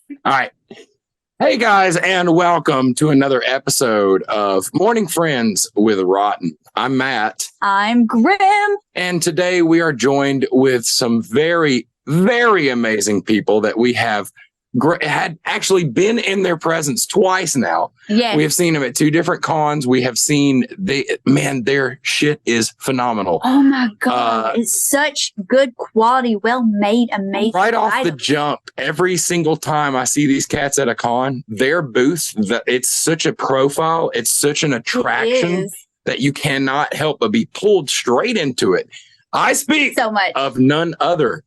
All right. Hey guys, and welcome to another episode of Mourning Friends with ROTN. I'm Matt. I'm Grim. And today we are joined with some very, very amazing people that we have had actually been in their presence twice now. Yes. We have seen them at two different cons. We have seen their shit is phenomenal. Oh my God. It's such good quality, well made, amazing. Right off the jump, every single time I see these cats at a con, their booth, it's such a profile, it's such an attraction that you cannot help but be pulled straight into it. I speak so much of none other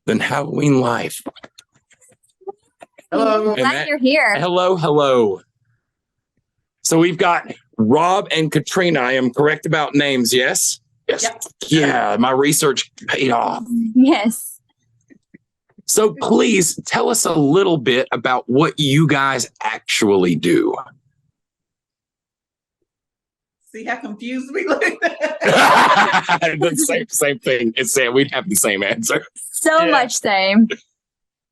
than Halloween Life. Hello. Glad you're here. Hello. So we've got Rob and Katrina. I am correct about names, yes? Yes. Yep. Yeah, my research paid off. Yes. So please tell us a little bit about what you guys actually do. See how confused we look? The same thing. It's saying we'd have the same answer. So much same.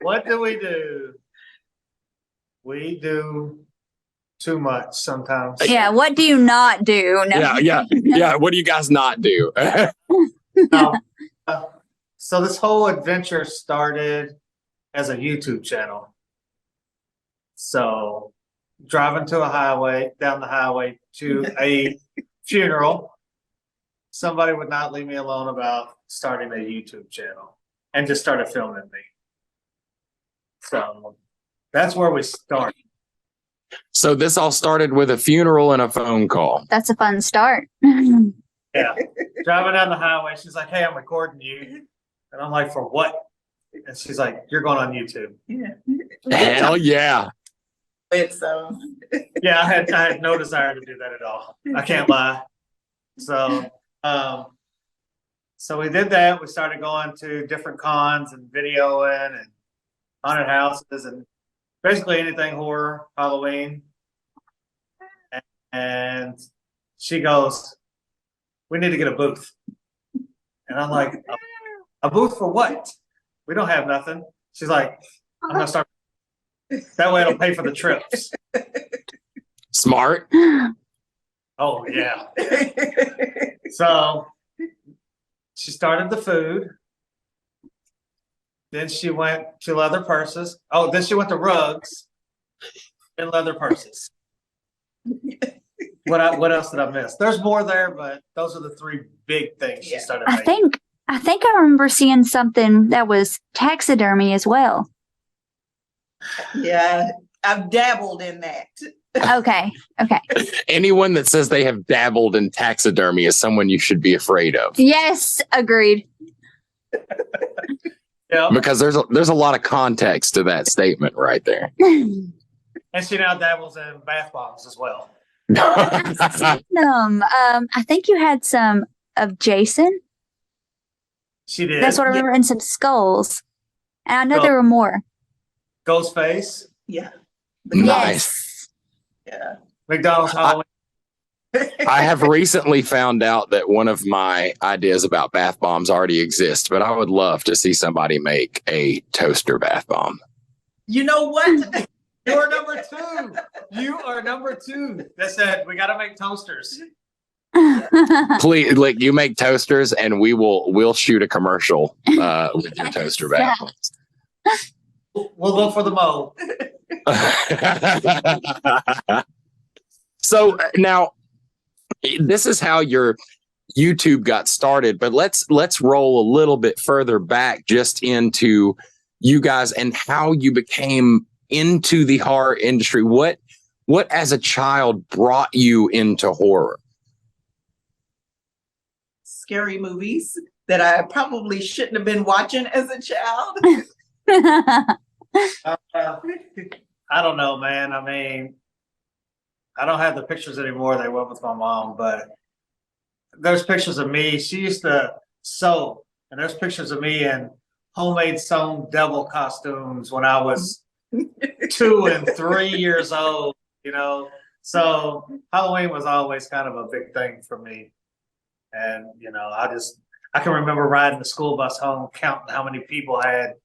What do we do? We do too much sometimes. Yeah, what do you not do? No. Yeah. What do you guys not do? So this whole adventure started as a YouTube channel. So driving down the highway to a funeral, somebody would not leave me alone about starting a YouTube channel and just started filming me. So that's where we started. So this all started with a funeral and a phone call. That's a fun start. Yeah. Driving down the highway, she's like, "Hey, I'm recording you." And I'm like, "For what?" And she's like, "You're going on YouTube." Yeah. Hell yeah. So Yeah, I had no desire to do that at all. I can't lie. So so we did that. We started going to different cons and videoing and haunted houses and basically anything horror, Halloween. And she goes, "We need to get a booth." And I'm like, "A booth for what? We don't have nothing." She's like, "I'm gonna start. That way it'll pay for the trips." Smart. Oh yeah. So she started the food. Then she went to leather purses. Oh, then she went to rugs and leather purses. What else did I miss? There's more there, but those are the three big things she started making. I think I remember seeing something that was taxidermy as well. yeah, I've dabbled in that. Okay. Anyone that says they have dabbled in taxidermy is someone you should be afraid of. Yes, agreed. Yeah. Because there's a lot of context to that statement right there. And she now dabbles in bath bombs as well. I think you had some of Jason. She did. That's what I remember, and some skulls. And I know there were more. Ghostface. Yeah. Nice. Yeah. McDonald's Halloween. I have recently found out that one of my ideas about bath bombs already exists, but I would love to see somebody make a toaster bath bomb. You know what? You're number two. You are number two. That said, we got to make toasters. Please, like, you make toasters, and we'll shoot a commercial with your toaster bath bombs. We'll go for the mold. So now, this is how your YouTube got started, but let's roll a little bit further back just into you guys and how you became into the horror industry. What as a child brought you into horror? Scary movies that I probably shouldn't have been watching as a child. I don't know, man. I mean, I don't have the pictures anymore. They went with my mom, but there's pictures of me. She used to sew, and there's pictures of me in homemade sewn devil costumes when I was 2 and 3 years old, you know. So Halloween was always kind of a big thing for me. And, you know, I can remember riding the school bus home, counting how many people had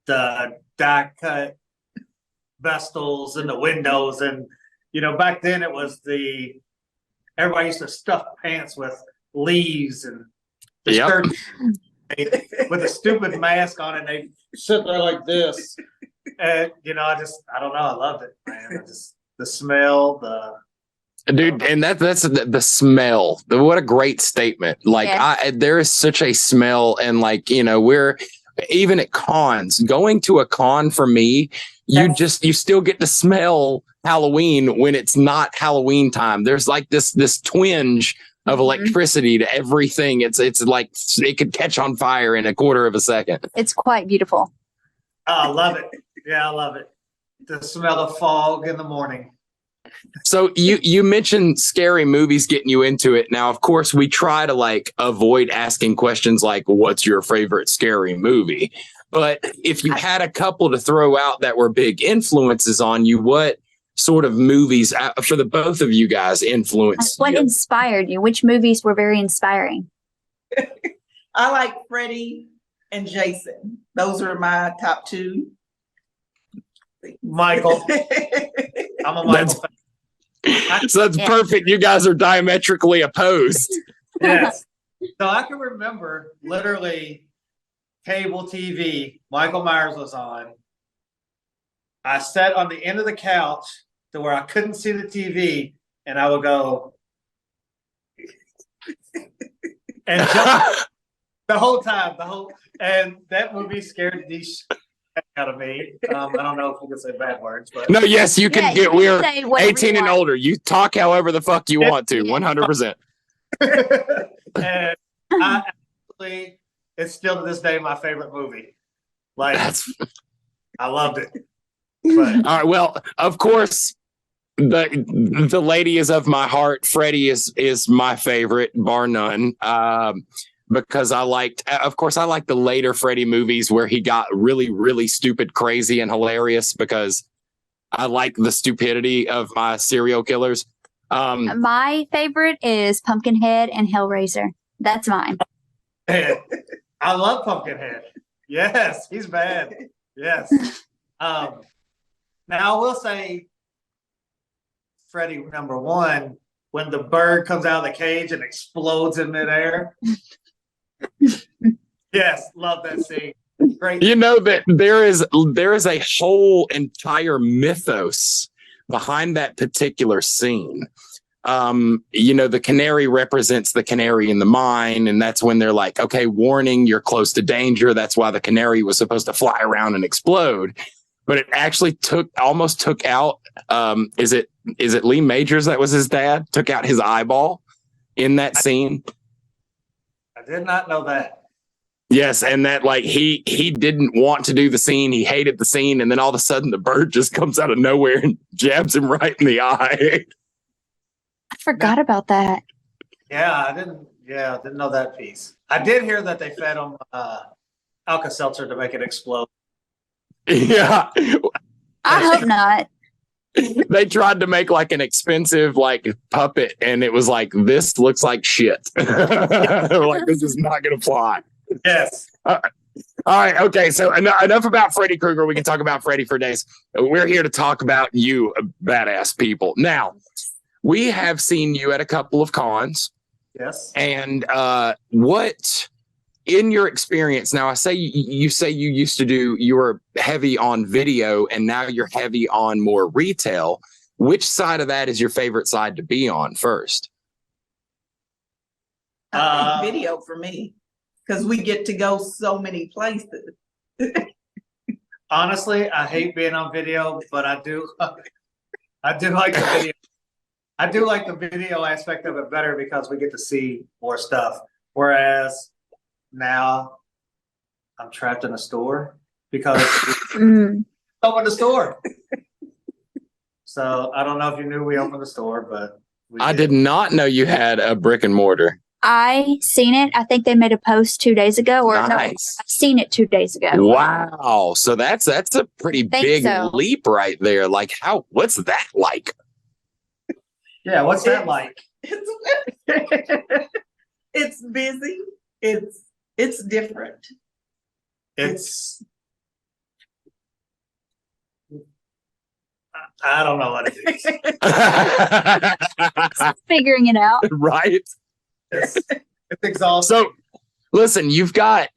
the die cut vestals in the windows, and back then it was everybody used to stuff pants with leaves, and the Yep. shirt with a stupid mask on, and they sit there like this. And I don't know, I loved it, man. The smell, Dude, and that's the smell. What a great statement. Like there is such a smell, and like, we're even at cons, going to a con for me, you still get to smell Halloween when it's not Halloween time. There's like this twinge of electricity to everything. It's like it could catch on fire in a quarter of a second. It's quite beautiful. Oh, I love it. Yeah, I love it. The smell of fog in the morning. So you mentioned scary movies getting you into it. Now, of course, we try to like avoid asking questions like, what's your favorite scary movie? But if you had a couple to throw out that were big influences on you, what sort of movies for the both of you guys influenced What you? inspired you? Which movies were very inspiring? I like Freddy and Jason. Those are my top two. Michael. I'm a Michael fan. So that's perfect. You guys are diametrically opposed. Yes. So I can remember literally cable TV, Michael Myers was on. I sat on the end of the couch to where I couldn't see the TV, and I would go and jump the whole time, and that movie scared the shit out of me. I don't know if we can say bad words, but No, yes, you can get. We're 18 and want. older. You talk however the fuck you want to. 100%. And I actually, it's still to this day my favorite movie. Like, I loved it. But all right. Well, of course, the lady is of my heart. Freddie is my favorite, bar none. Because I liked the later Freddy movies where he got really, really stupid, crazy, and hilarious, because I like the stupidity of my serial killers. My favorite is Pumpkinhead and Hellraiser. That's mine. I love Pumpkinhead. Yes, he's bad. Yes. Now I will say Freddy #1, when the bird comes out of the cage and explodes in midair. Yes, love that scene. Great. You know that there is a whole entire mythos behind that particular scene. The canary represents the canary in the mine, and that's when they're like, okay, warning, you're close to danger. That's why the canary was supposed to fly around and explode. But it actually almost took out, is it Lee Majors that was his dad? Took out his eyeball in that scene. I did not know that. Yes, and that like he didn't want to do the scene. He hated the scene, and then all of a sudden the bird just comes out of nowhere and jabs him right in the eye. I forgot about that. Yeah, I didn't know that piece. I did hear that they fed him Alka-Seltzer to make it explode. Yeah. I hope not. They tried to make like an expensive like puppet, and it was like, this looks like shit. Like, this is not gonna fly. Yes. All right. Okay. So enough about Freddy Krueger. We can talk about Freddy for days. We're here to talk about you, badass people. Now, we have seen you at a couple of cons. Yes. And what, in your experience, now I say you say you were heavy on video, and now you're heavy on more retail. Which side of that is your favorite side to be on first? I think video for me, because we get to go so many places. Honestly, I hate being on video, but I do like the video. I do like the video aspect of it better because we get to see more stuff. Whereas now I'm trapped in a store because open the store. So I don't know if you knew we opened the store, but I did not know you had a brick and mortar. I seen it. I think they made a post 2 days ago, or no, I've seen it 2 days ago. Wow. So that's a pretty big leap right there. Like, what's that like? Yeah, what's that like? It's busy. It's different. It's I don't know what it is. Figuring it out. Right. It's exhausting. So listen, you've got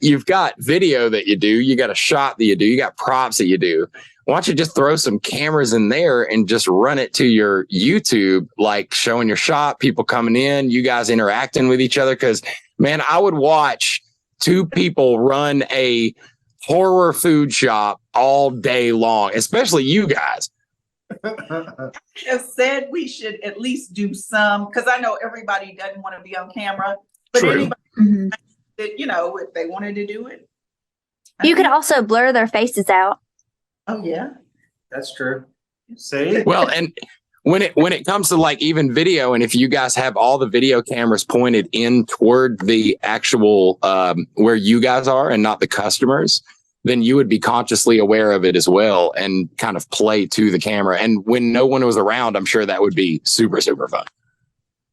video that you do, you got a shot that you do, you got props that you do. Why don't you just throw some cameras in there and just run it to your YouTube, like showing your shop, people coming in, you guys interacting with each other? Because, man, I would watch two people run a horror food shop all day long, especially you guys. Have said we should at least do some, because I know everybody doesn't want to be on camera, but True. anybody Mhm. that, you know, if they wanted to do it. You could also blur their faces out. Oh, yeah. That's true. See? Well, and when it comes to like even video, and if you guys have all the video cameras pointed in toward the actual where you guys are and not the customers, then you would be consciously aware of it as well and kind of play to the camera. And when no one was around, I'm sure that would be super, super fun.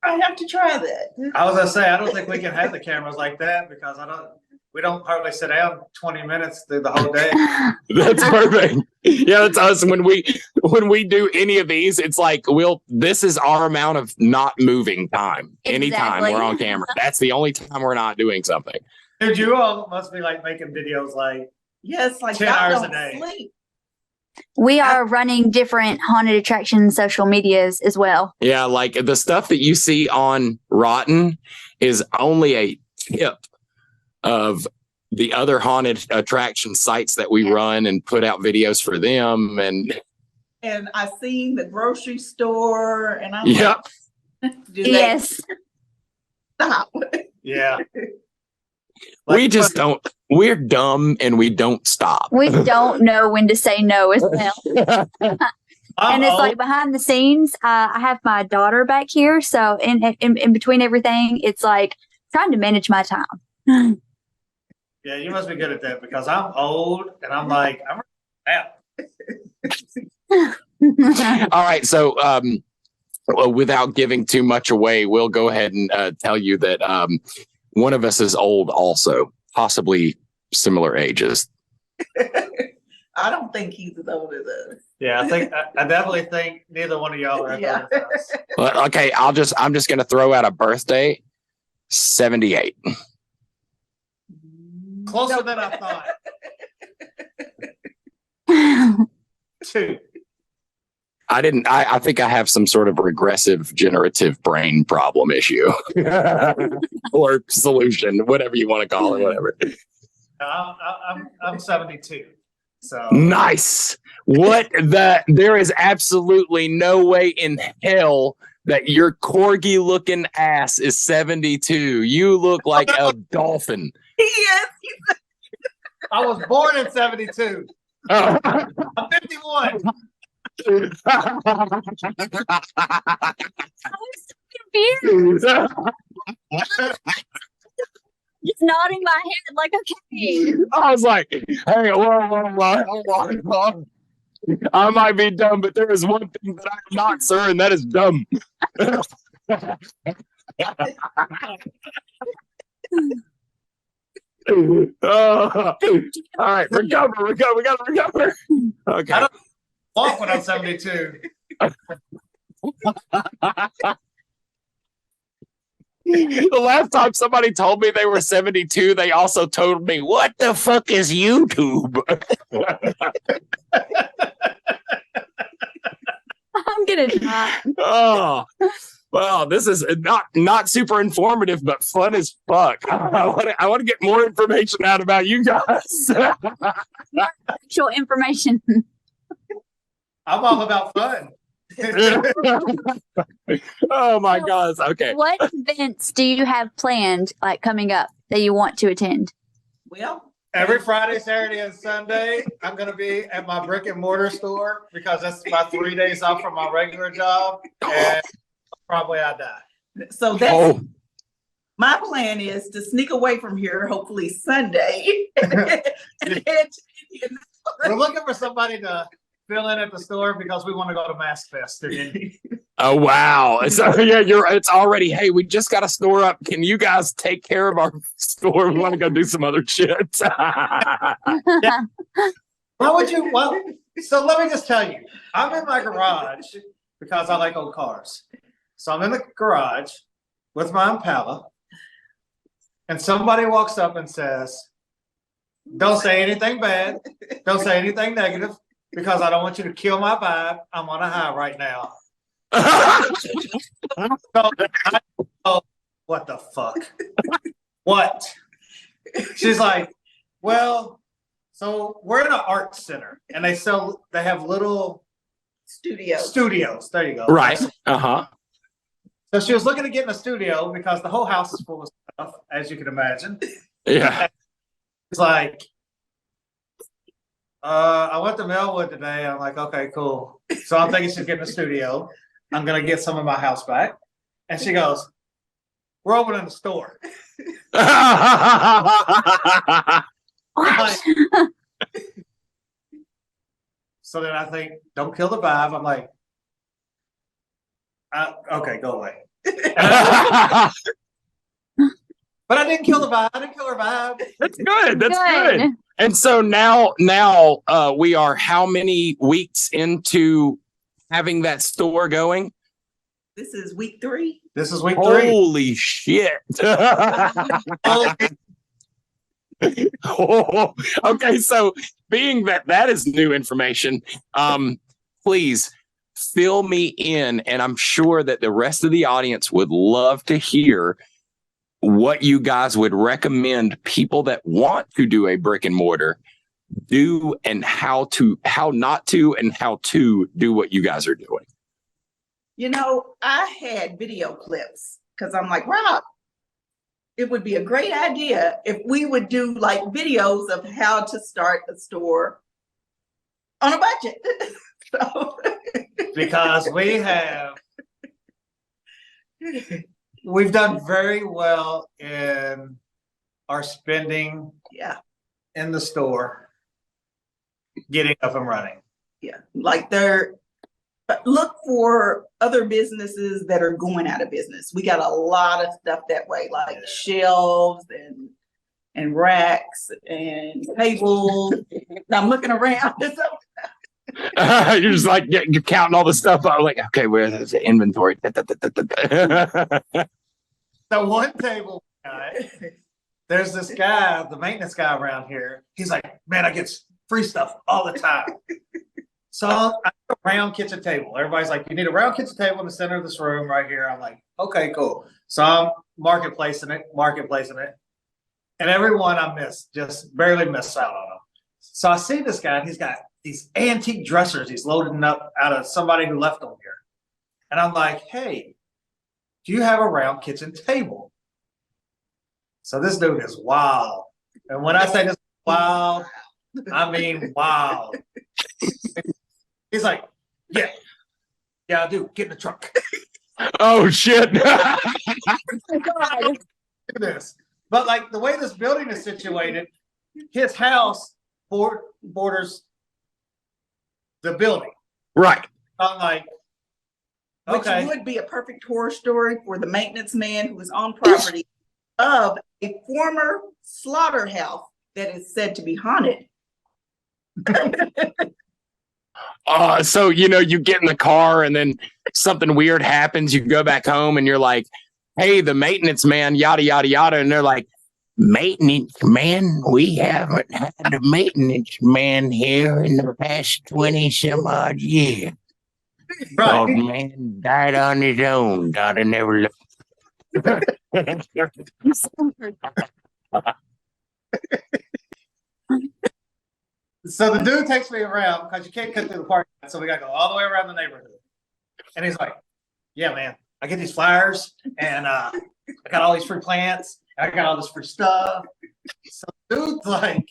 I have to try that. I was gonna say, I don't think we can have the cameras like that because we don't hardly sit down 20 minutes through the whole day. That's perfect. Yeah, that's us. When we do any of these, it's like this is our amount of not moving time. Anytime Exactly. we're on camera. That's the only time we're not doing something. Dude, you all must be like making videos like Yes, like 10 y'all hours a don't day. sleep. We are running different haunted attraction social medias as well. Yeah, like the stuff that you see on ROTN is only a tip of the other haunted attraction sites that we run and put out videos for them. And I seen the grocery store, and I'm Yep. like, do they Yes. stop? yeah. Like, We're dumb and we don't stop. We don't know when to say no as well. And it's like behind the scenes, I have my daughter back here. So in between everything, it's like trying to manage my time. Yeah, you must be good at that because I'm old and I'm like, I'm out. All right. So without giving too much away, we'll go ahead and tell you that one of us is old also, possibly similar ages. I don't think he's as old as us. Yeah, I definitely think neither one of y'all are at Yeah. the house. Well, okay, I'm just gonna throw out a birthday, 78. Closer than I thought. 2. I think I have some sort of regressive generative brain problem issue or solution, whatever you want to call it, whatever. I'm 72. So Nice. There is absolutely no way in hell that your corgi looking ass is 72. You look like a dolphin. He is. I was born in 72. Oh. I'm 51. I was so confused. Just nodding my head like, okay. I was like, hey, hold on. I might be dumb, but there is one thing that I'm not, sir, and that is dumb. All right, recover. We gotta recover. Okay. I don't walk when I'm 72. The last time somebody told me they were 72, they also told me, what the fuck is YouTube? I'm gonna die. Oh, well, this is not super informative, but fun as fuck. I want to get more information out about you guys. Actual information. I'm all about fun. Oh my gosh. Okay. What events do you have planned, like coming up, that you want to attend? Well, Every Friday, Saturday, and Sunday, I'm going to be at my brick and mortar store because that's my 3 days off from my regular job. And probably I die. so that's Oh, my plan is to sneak away from here, hopefully Sunday. and head to Indian. We're looking for somebody to fill in at the store because we want to go to Mask Fest in Indy. oh wow. So yeah, it's already, hey, we just got a store up. Can you guys take care of our store? We want to go do some other shit. Why So let me just tell you, I'm in my garage because I like old cars. So I'm in the garage with my Impala, and somebody walks up and says, "Don't say anything bad. Don't say anything negative because I don't want you to kill my vibe. I'm on a high right now." So oh, what the fuck? What? She's like, well, so we're in an art center and they have little studios. There you go. Right. Uh-huh. So she was looking to get in a studio because the whole house is full of stuff, as you can imagine. Yeah. It's like, I went to Melwood today. I'm like, okay, cool. So I'm thinking she's getting a studio. I'm gonna get some of my house back. And she goes, we're opening a store. Like, so then I think, don't kill the vibe. I'm like, okay, go away. But I didn't kill the vibe. I didn't kill her vibe. That's good. That's good. And so now we are how many weeks into having that store going? This is week 3. This is week 3. Holy shit. Oh, okay, so being that is new information, please fill me in, and I'm sure that the rest of the audience would love to hear what you guys would recommend people that want to do a brick and mortar do, and how not to, and how to do what you guys are doing. You know, I had video clips because I'm like, Rob, it would be a great idea if we would do like videos of how to start a store on a budget. So. Because we've done very well in our spending in the store, getting up and running. Yeah, like look for other businesses that are going out of business. We got a lot of stuff that way, like shelves and racks and tables. I'm looking around. You're just like, you're counting all the stuff. I'm like, okay, where's the inventory? The one table guy, there's this guy, the maintenance guy around here. He's like, man, I get free stuff all the time. So I have a round kitchen table. Everybody's like, you need a round kitchen table in the center of this room right here. I'm like, okay, cool. So I'm marketplacing it. And everyone I miss, just barely miss out on them. So I see this guy, and he's got these antique dressers he's loading up out of somebody who left them here. And I'm like, hey, do you have a round kitchen table? So this dude is wild. And when I say this wild, I mean wild. He's like, yeah, I do. Get in the truck. Oh shit. Do this. But like the way this building is situated, his house borders the building. Right. I'm like, okay. Which would be a perfect horror story for the maintenance man who is on property of a former slaughterhouse that is said to be haunted. So, you get in the car and then something weird happens. You go back home and you're like, hey, the maintenance man, yada, yada, yada. And they're like, maintenance man? We haven't had a maintenance man here in the past 20 some odd years. Right. Old man died on his own. God, I never looked. So the dude takes me around because you can't cut through the parking lot, so we got to go all the way around the neighborhood. And he's like, yeah, man, I get these flyers and I got all these free plants. And I got all this free stuff. So dude's like,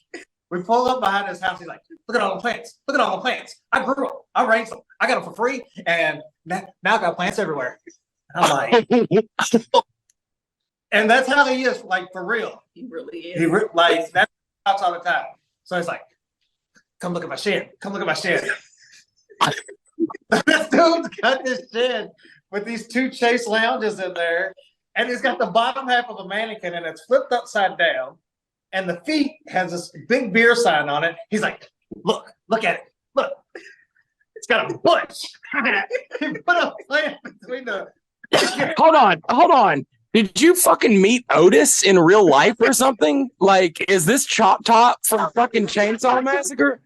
we pull up behind his house. He's like, look at all the plants. Look at all the plants. I grew them. I raised them. I got them for free. And now I got plants everywhere. And I'm like, and that's how he is, like, for real. He really is. Like, that's talks all the time. So he's like, come look at my shed. Come look at my shed. This dude's got this shed with these 2 Chase lounges in there. And he's got the bottom half of a mannequin and it's flipped upside down. And the feet has this big beer sign on it. He's like, look at it. Look. It's got a bush. He put a plant between the. Hold on. Did you fucking meet Otis in real life or something? Like, is this Chop Top from fucking Chainsaw Massacre?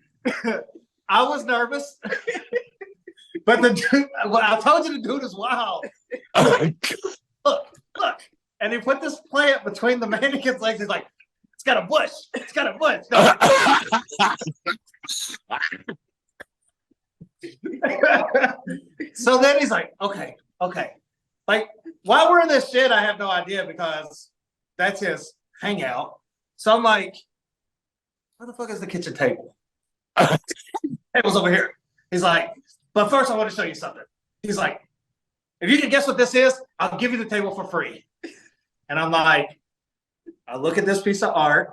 I was nervous, but the dude, well, I told you the dude is wild. Look, and he put this plant between the mannequin's legs. He's like, it's got a bush. It's got a bush. So then he's like, okay. Like, while we're in this shit, I have no idea because that's his hangout. So I'm like, where the fuck is the kitchen table? Table's over here. He's like, but first I want to show you something. He's like, if you can guess what this is, I'll give you the table for free. And I'm like, I look at this piece of art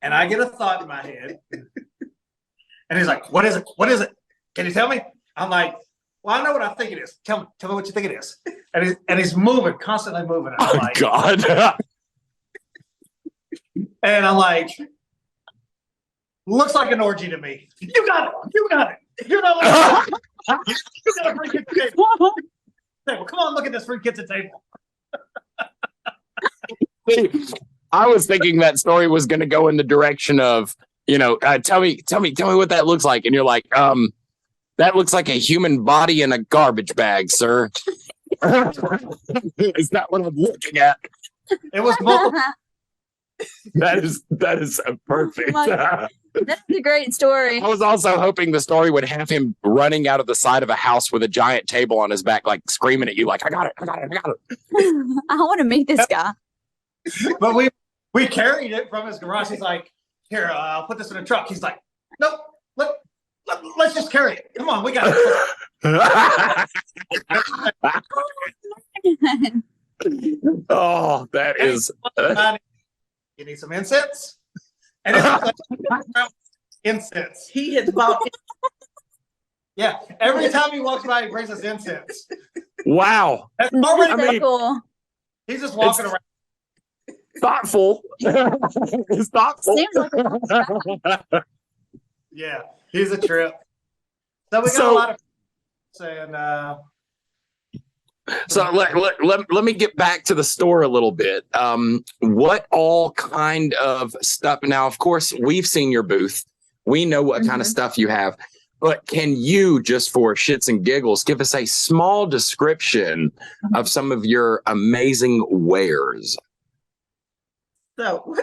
and I get a thought in my head. And he's like, what is it? What is it? Can you tell me? I'm like, well, I know what I think it is. Tell me what you think it is. And he's moving, constantly moving. And I'm like, God. And I'm like, looks like an orgy to me. You got it. You got a free kitchen table. Come on, look at this free kitchen table. I was thinking that story was going to go in the direction of, tell me what that looks like. And you're like, that looks like a human body in a garbage bag, sir. Is that what I'm looking at? It was multiple. That is perfect. That's a great story. I was also hoping the story would have him running out of the side of a house with a giant table on his back, like screaming at you, like, I got it. I want to meet this guy. But we carried it from his garage. He's like, here, I'll put this in a truck. He's like, nope, let's just carry it. Come on, we got it. Oh, that is. You need some incense? And it's like incense. He has bought Yeah, every time he walks by, he brings us incense. Wow. That's already, So cool. he's just walking around. Thoughtful. It's thoughtful. Seems like Yeah, he's a trip. So we got a lot of saying, So let me get back to the store a little bit. What all kind of stuff? Now, of course, we've seen your booth. We know what kind of stuff you have. But can you, just for shits and giggles, give us a small description of some of your amazing wares? So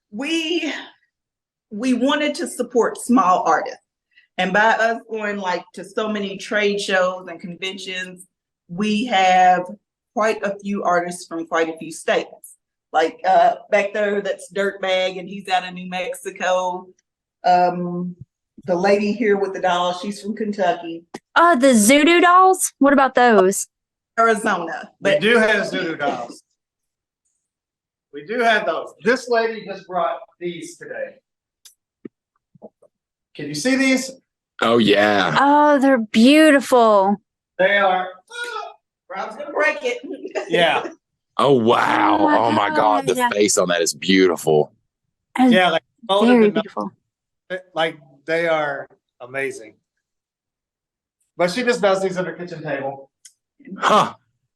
we wanted to support small artists. And by us going like to so many trade shows and conventions, we have quite a few artists from quite a few states. Like back there, that's Dirtbag, and he's out of New Mexico. The lady here with the doll, she's from Kentucky. The Zoodoo dolls? What about those? Arizona. we do have Zulu dolls. We do have those. This lady just brought these today. Can you see these? Oh, yeah. Oh, they're beautiful. They are. Rob's gonna break it. Yeah. Oh, wow. Oh, Oh, my God. The yeah. face on that is beautiful. Yeah. Like, Very beautiful. like they are amazing. But she just does these on her kitchen table. Huh.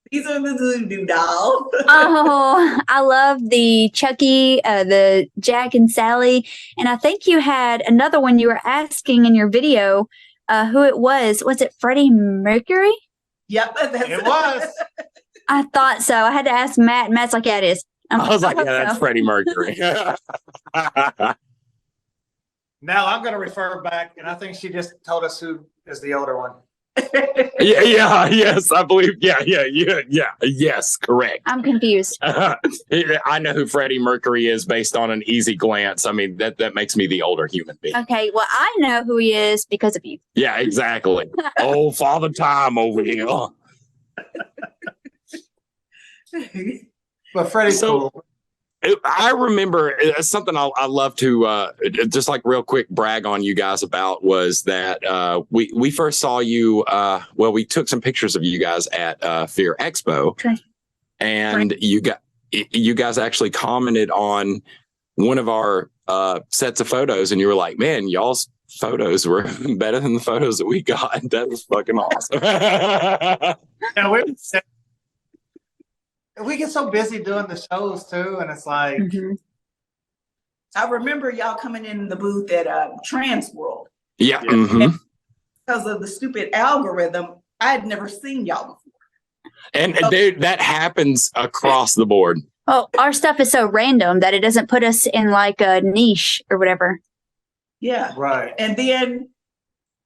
These are the Voodoo dolls. Oh, I love the Chucky, the Jack and Sally. And I think you had another one you were asking in your video who it was. Was it Freddie Mercury? Yep, that's It was. I thought so. I had to ask Matt. Matt's like, yeah, it is. I was like, hope yeah, that's so. Freddie Mercury. Now I'm going to refer back, and I think she just told us who is the older one. Yes, I believe. Yes, correct. I'm confused. I know who Freddie Mercury is based on an easy glance. I mean, that makes me the older human being. Okay, well, I know who he is because of you. Yeah, exactly. Oh, Father Time over here. But Freddie's So- cool. I remember something I love to just like real quick brag on you guys about was that we first saw you. We took some pictures of you guys at Fear Expo, Okay. and you guys actually commented on one of our sets of photos, and you were like, "Man, y'all's photos were better than the photos that we got. That was fucking awesome. Yeah, we get so busy doing the shows too, and it's like, I remember y'all coming in the booth at Trans World. Yeah. Because of the stupid algorithm, I had never seen y'all before. And dude, that happens across the board. Well, our stuff is so random that it doesn't put us in like a niche or whatever. Yeah. right. And then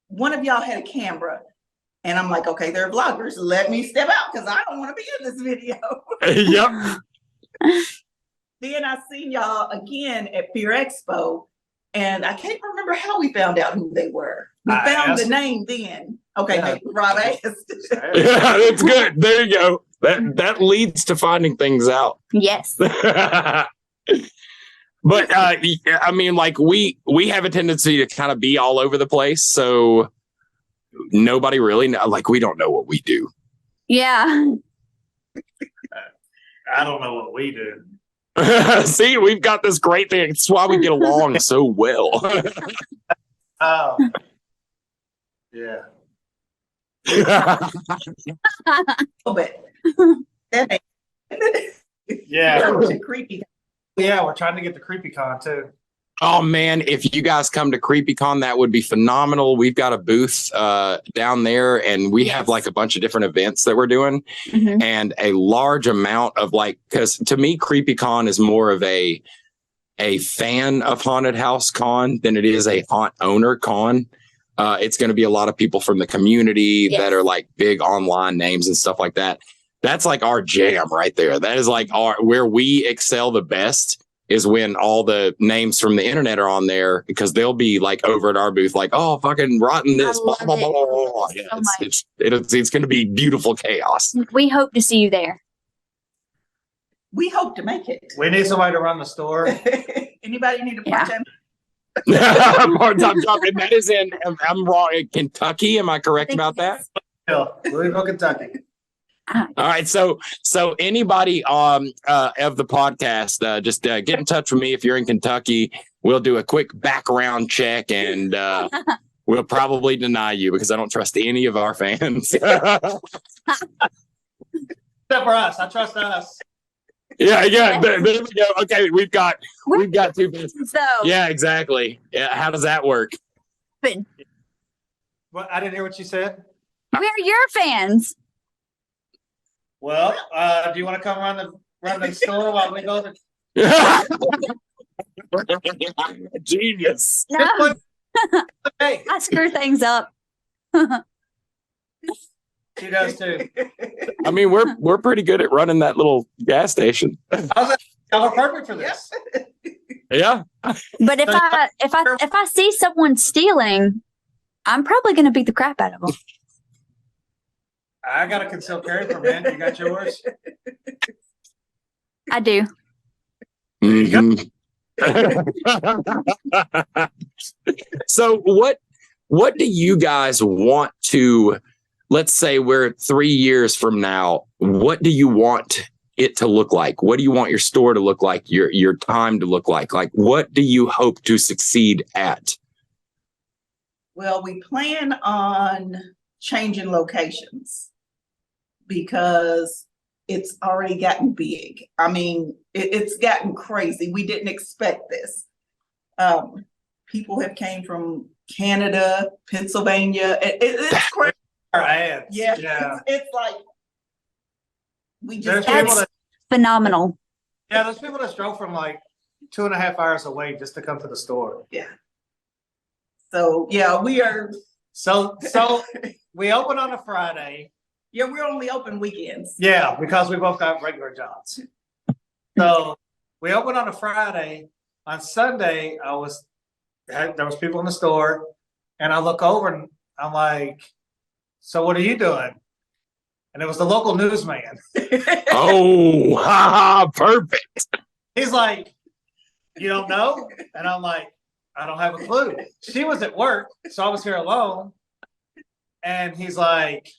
one of y'all had a camera. And I'm like, okay, they're vloggers. Let me step out because I don't want to be in this video. Yep. Then I seen y'all again at Fear Expo. And I can't remember how we found out who they were. We found the name then. Okay, Yeah. maybe Rob asked. Yeah, that's good. There you go. That leads to finding things out. Yes. But I mean, like we have a tendency to kind of be all over the place, so nobody really like we don't know what we do. Yeah. I don't know what we do. See, we've got this great thing. It's why we get along so well. Oh, yeah. Oh, but that ain't Yeah. creepy. Yeah, we're trying to get the CreepyCon too. Oh man, if you guys come to CreepyCon, that would be phenomenal. We've got a booth down there, and we have like a bunch of different events that we're doing, and a large amount of like, because to me, CreepyCon is more of a fan of haunted house con than it is a haunt owner con. It's going to be a lot of people from the community that are like big online names and stuff like that. That's like our jam right there. That is like where we excel the best, is when all the names from the internet are on there, because they'll be like over at our booth, like, oh, fucking rotten this, blah, blah, blah, blah, blah. Yeah, it's going to be beautiful chaos. We hope to see you there. We hope to make it. We need somebody to run the store. Anybody need a part-time? Part-time job, and that is in, I'm wrong, in Kentucky. Am I correct about that? Yeah, Louisville, Kentucky. All right, so anybody of the podcast, just get in touch with me if you're in Kentucky. We'll do a quick background check, and we'll probably deny you because I don't trust any of our fans. Except for us, I trust us. Yeah. There we go. Okay, we've got two fans. So Yeah, exactly. Yeah, how does that work? Well, I didn't hear what you said. we're your fans. Well, do you want to come run the store while we go to? Genius. No, Hey, I screw things up. she does too. I mean, we're pretty good at running that little gas station. Y'all are perfect for this. Yeah. But if I see someone stealing, I'm probably going to beat the crap out of them. I got a concealed carry permit. You got yours? I do. Mhm. So what do you guys want to, let's say we're 3 years from now, what do you want it to look like? What do you want your store to look like, your time to look like? Like, what do you hope to succeed at? Well, we plan on changing locations because it's already gotten big. I mean, it's gotten crazy. We didn't expect this. People have came from Canada, Pennsylvania. It's crazy. Right. Yeah. It's like we just That's phenomenal. Yeah, there's people that drove from like 2.5 hours away just to come to the store. Yeah. So yeah, we are. So we open on a Friday. Yeah, we're only open weekends. Yeah, because we both got regular jobs. So we open on a Friday. On Sunday, there was people in the store, and I look over and I'm like, "So what are you doing?" And it was the local newsman. Oh, perfect. He's like, "You don't know?" And I'm like, "I don't have a clue." She was at work, so I was here alone. And he's like,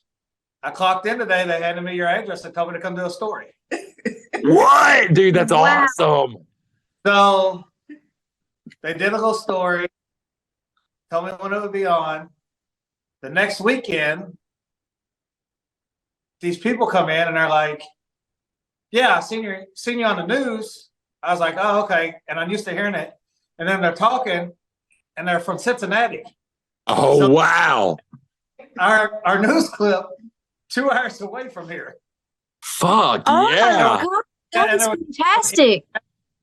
"I clocked in today. They handed me your address and told me to come do a story." What? Dude, that's Wow. awesome. So they did a little story. told me when it would be on. The next weekend, these people come in and they're like, yeah, I seen you on the news. I was like, oh, okay. And I'm used to hearing it. And then they're talking and they're from Cincinnati. Oh, So wow. Our news clip 2 hours away from here. Fuck, Oh yeah. my God, that's fantastic.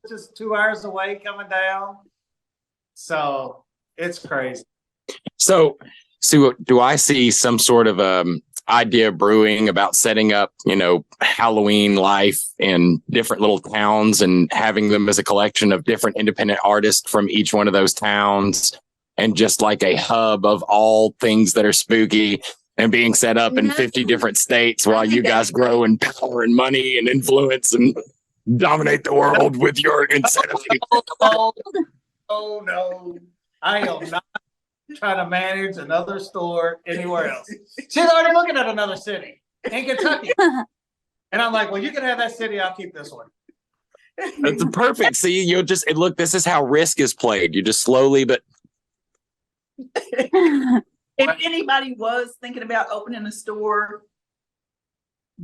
Just 2 hours away coming down. So it's crazy. So, do I see some sort of idea brewing about setting up, Halloween life in different little towns and having them as a collection of different independent artists from each one of those towns, and just like a hub of all things that are spooky and being set up in 50 different states while you guys grow in power and money and influence and dominate the world with your insanity? Oh no, I am not trying to manage another store anywhere else. She's already looking at another city in Kentucky. And I'm like, well, you can have that city. I'll keep this one. That's perfect. See, look, this is how risk is played. You just slowly, but If anybody was thinking about opening a store,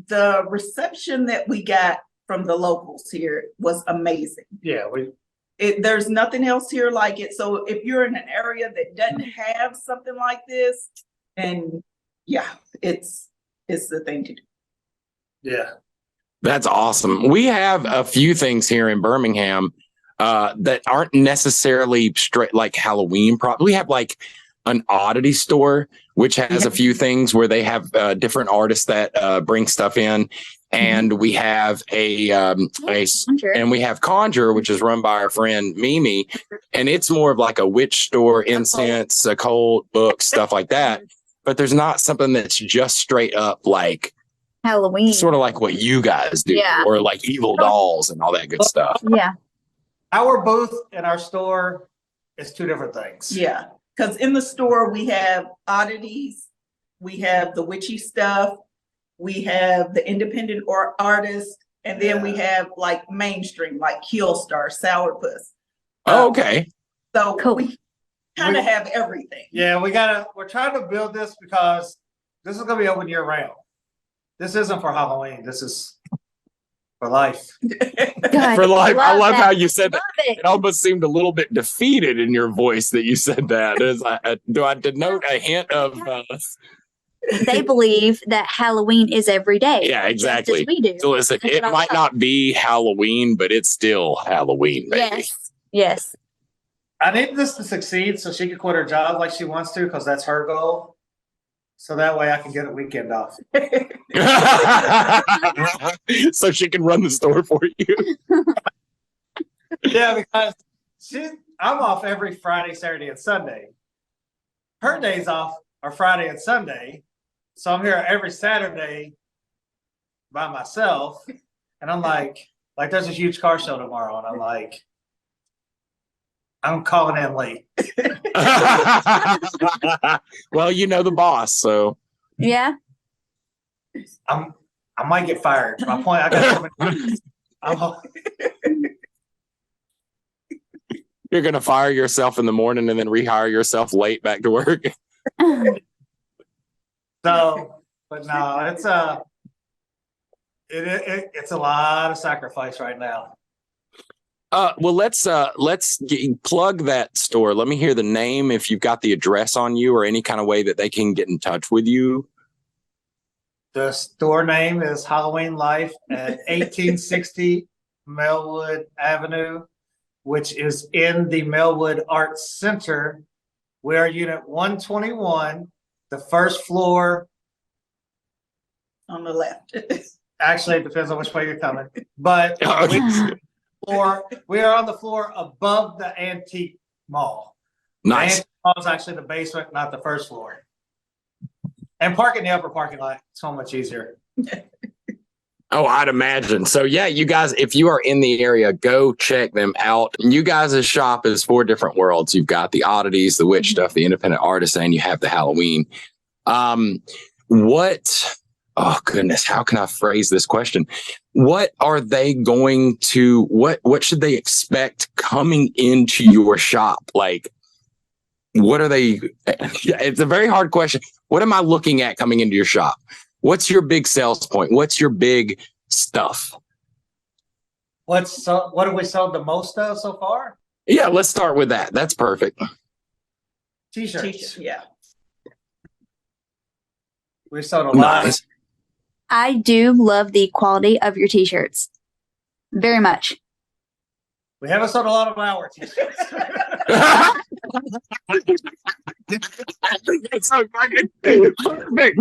the reception that we got from the locals here was amazing. Yeah, There's nothing else here like it. So if you're in an area that doesn't have something like this, and yeah, it's the thing to do. yeah. that's awesome. We have a few things here in Birmingham that aren't necessarily straight like Halloween. We have like an oddity store, which has a few things where they have different artists that bring stuff in. And we have and we have Conjure, which is run by our friend Mimi, and it's more of like a witch store, incense, occult books, stuff like that. But there's not something that's just straight up like Halloween, sort of like what you guys do, or like evil dolls and all that good stuff. Yeah, Our booth and our store is 2 different things. Yeah, because in the store we have oddities, we have the witchy stuff, we have the independent artists, and then we have like mainstream, like Killstar, Sourpuss. Oh, okay. So Cool. we kind of have everything. Yeah, we're trying to build this because this is going to be open year round. This isn't for Halloween. This is for life. God, For life. I love that. how you said that. Love it. It almost seemed a little bit defeated in your voice that you said that. Do I denote a hint of? They believe that Halloween is every day. Yeah, exactly. Just as we do. So listen, That's it what I might thought. not be Halloween, but it's still Halloween, baby. Yes. Yes. I need this to succeed so she can quit her job like she wants to, because that's her goal. So that way I can get a weekend off. So she can run the store for you. Yeah, because I'm off every Friday, Saturday, and Sunday. Her days off are Friday and Sunday. So I'm here every Saturday by myself. And I'm like there's a huge car show tomorrow. And I'm like, I'm calling in late. Well, you know the boss, so Yeah. I might get fired. My point, I got you're gonna fire yourself in the morning and then rehire yourself late back to work. so, but no, it's a lot of sacrifice right now. Well, let's plug that store. Let me hear the name, if you've got the address on you or any kind of way that they can get in touch with you. The store name is Halloween Life at 1860 Melwood Avenue, which is in the Melwood Arts Center. We are unit 121, the first floor. On the left. Actually, it depends on which way you're coming. But we are on the floor above the antique mall. Nice. The antique mall is actually the basement, not the first floor. And park in the upper parking lot, so much easier. Oh, I'd imagine. So yeah, you guys, if you are in the area, go check them out. You guys' shop is 4 different worlds. You've got the oddities, the witch stuff, the independent artists, and you have the Halloween. Oh goodness, how can I phrase this question? What are they going to, what should they expect coming into your shop? Like, what are they? It's a very hard question. What am I looking at coming into your shop? What's your big sales point? What's your big stuff? What have we sold the most of so far? Yeah, let's start with that. That's perfect. T-shirts. Yeah. We sold a lot. Nice. I do love the quality of your t-shirts. Very much. We haven't sold a lot of our t-shirts. That's so fucking perfect.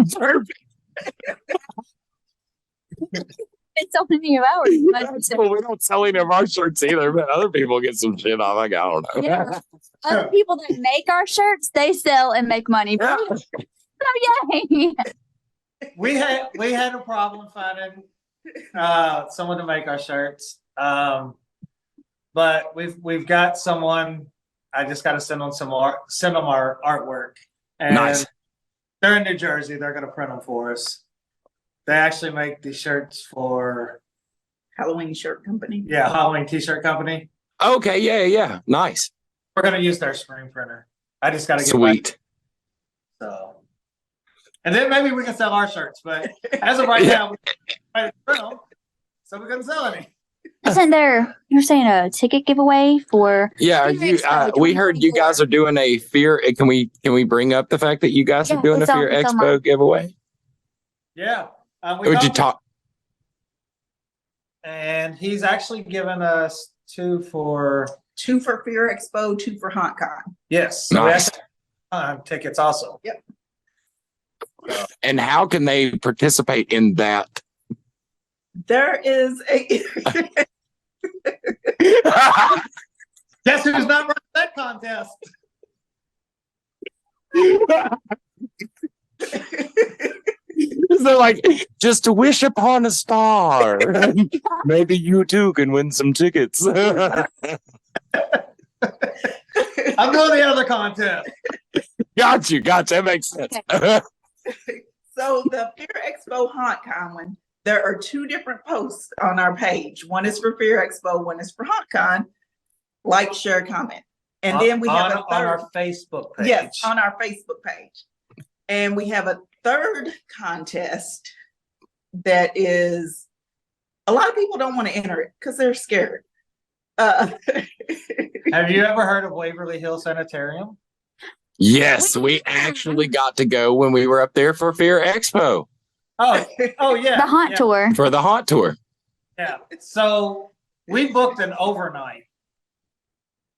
It's so many of ours. That's cool. We don't sell any of our shirts either, but other people get some shit off. Like, I don't know. Yeah. Other people that make our shirts, they sell and make money. So yay! We had a problem finding someone to make our shirts. But we've got someone. I just got to send them our artwork. And Nice. They're in New Jersey. They're going to print them for us. They actually make the shirts for Halloween shirt company. Halloween t-shirt company. Okay. Yeah. Nice. We're going to use their screen printer. I just got to get Sweet. back. So, and then maybe we can sell our shirts. But as of right now, we can't print them, so we couldn't sell any. Isn't there? You're saying a ticket giveaway for? Yeah. Are you? We heard you guys are doing a Fear. Can we bring up the fact that you guys are doing a Fear Expo giveaway? Yeah. Would you talk? And he's actually given us two for Fear Expo, 2 for HauntCon. yes. So Nice. we have tickets also. Yep. And how can they participate in that? There is a Guess who's not running that contest? They're like, just to wish upon a star. Maybe you too can win some tickets. I'm doing the other contest. Got you. That makes sense. so the Fear Expo HauntCon one. There are 2 different posts on our page. One is for Fear Expo, one is for HauntCon. Like, share, comment, and then we have a third on our Facebook page. Yes, on our Facebook page, and we have a third contest that is a lot of people don't want to enter it because they're scared. Have you ever heard of Waverly Hill Sanitarium? Yes, we actually got to go when we were up there for Fear Expo Oh yeah. The haunt tour. for the haunt tour. Yeah. So we booked an overnight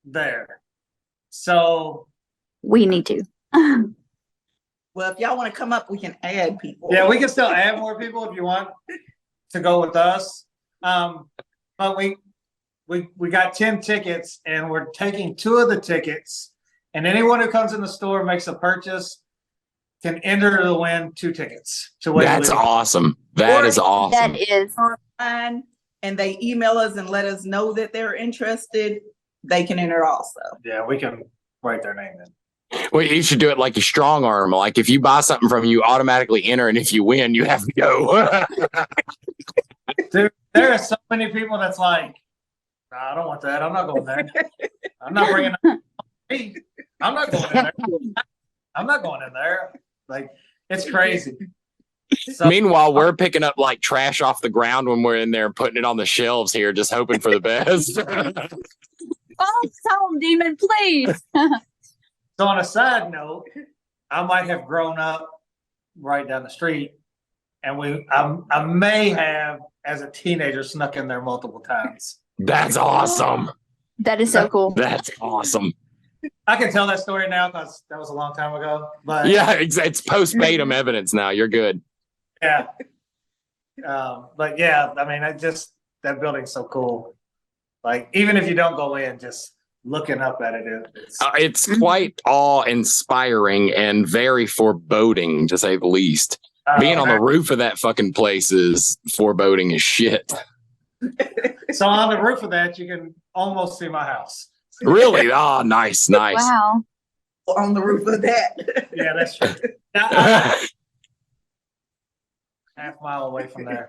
there. So We need to. Well, if y'all want to come up, we can add people. yeah, we can still add more people if you want to go with us. But we got 10 tickets and we're taking 2 of the tickets, and anyone who comes in the store and makes a purchase can enter to win 2 tickets. That's awesome. That is awesome. That is. Online, and they email us and let us know that they're interested, they can enter also. Yeah, we can write their name in. Well, you should do it like a strong arm. Like if you buy something from you, automatically enter, and if you win, you have to go. Dude, there are so many people that's like, nah, I don't want that. I'm not going there. I'm not bringing me. I'm not going in there. I'm not going in there. Like, it's crazy. So, Meanwhile, we're picking up like trash off the ground when we're in there, putting it on the shelves here, just hoping for the best. Oh, home demon, please. so on a side note, I might have grown up right down the street, and I may have, as a teenager, snuck in there multiple times. That's awesome. That is so cool. That's awesome. I can tell that story now because that was a long time ago. But Yeah, it's post-mortem evidence now. You're good. yeah. But yeah, I mean, that building's so cool. Like, even if you don't go in, just looking up at it, It's quite awe-inspiring and very foreboding, to say the least. Being on the roof of that fucking place is foreboding as shit. So on the roof of that, you can almost see my house. Really? Oh, nice. Wow. On the roof of that. Yeah, that's true. Now, half mile away from there.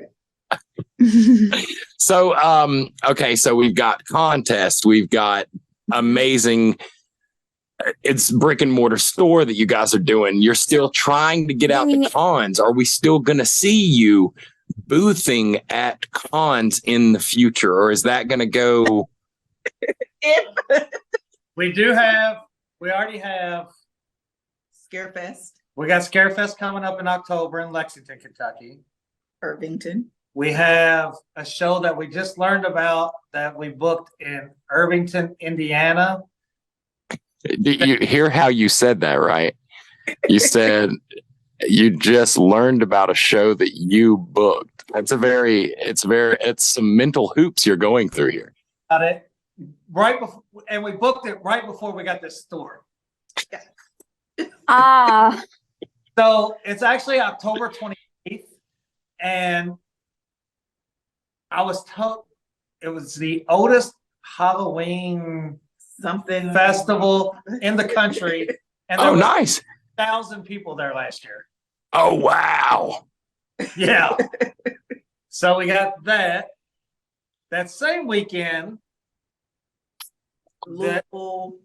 So, okay, so we've got contests, we've got amazing it's brick and mortar store that you guys are doing. You're still trying to get out to cons. Are we still going to see you boothing at cons in the future, or is that going to go? We already have Scarefest, we got Scarefest coming up in October in Lexington, Kentucky. Irvington. We have a show that we just learned about that we booked in Irvington, Indiana. You hear how you said that, right? You said you just learned about a show that you booked. It's some mental hoops you're going through here. Got it right before, and we booked it right before we got this store. So it's actually October 28th, and I was told it was the oldest Halloween Something festival in the country, and there was nice 1,000 people there last year. Oh wow! Yeah. So we got that. That same weekend, Louisville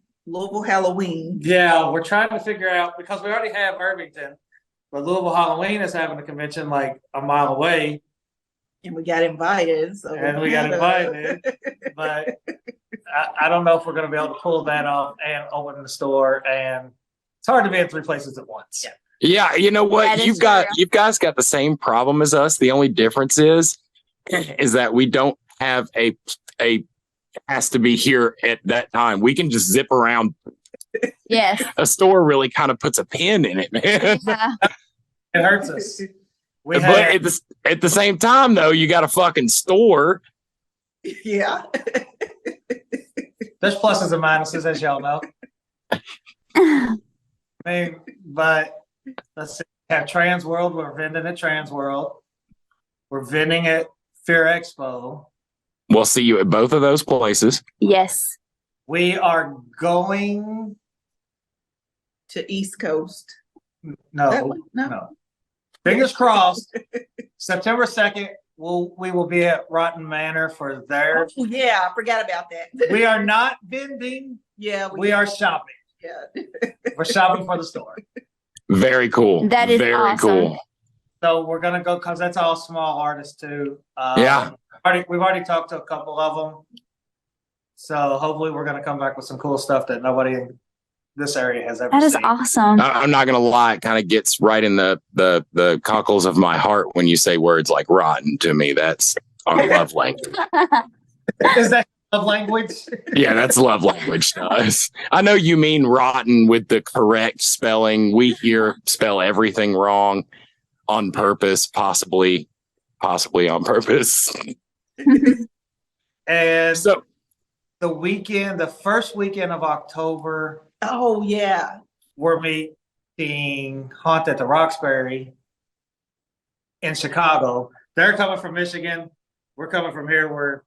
Halloween. yeah, we're trying to figure out because we already have Irvington, but Louisville Halloween is having a convention like a mile away. And we got invited. But I don't know if we're going to be able to pull that off and open the store. And it's hard to be in 3 places at once. Yeah, you know what? You guys got the same problem as us. The only difference is that we don't have a has to be here at that time. We can just zip around. Yes. A store really kind of puts a pin in it, man. Yeah. It hurts us. But at the same time, though, you got a fucking store. Yeah. There's pluses and minuses, as y'all know. I mean, but let's see. We have Trans World. We're vending at Trans World. We're vending at Fear Expo. We'll see you at both of those places. Yes. We are going To East Coast. no. Fingers crossed. September 2nd, we will be at Rotten Manor for their. Oh, yeah, I forgot about that. We are not vending. Yeah, We are shopping. Yeah. We're shopping for the store. Very cool. That is very awesome. cool. So we're gonna go because that's all small artists too. Yeah. We've already talked to a couple of them. So hopefully we're gonna come back with some cool stuff that nobody in this area has ever That is seen. awesome. I'm not gonna lie, it kind of gets right in the cockles of my heart when you say words like rotten to me. That's our love language. Is that love language? Yeah, that's love language to us. I know you mean rotten with the correct spelling. We here spell everything wrong on purpose, possibly on purpose. And So the first weekend of October, Oh, yeah. we're meeting Haunt at the Roxbury in Chicago. They're coming from Michigan. We're coming from here. We're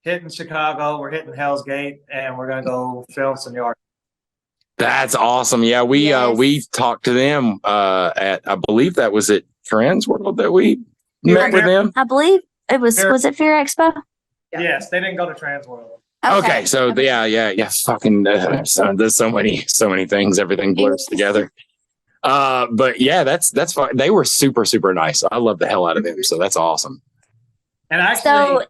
hitting Chicago. We're hitting Hell's Gate, and we're gonna go film some yard. that's awesome. Yeah, we talked to them at, I believe that was at Trans World that we met with them. I believe it was Fear- it Fear Expo? Yeah. Yes, they didn't go to Trans World. Okay, so yeah, fucking there's so many things, everything blurs together. But yeah, that's fine. They were super, super nice. I love the hell out of them. So that's awesome. And actually, So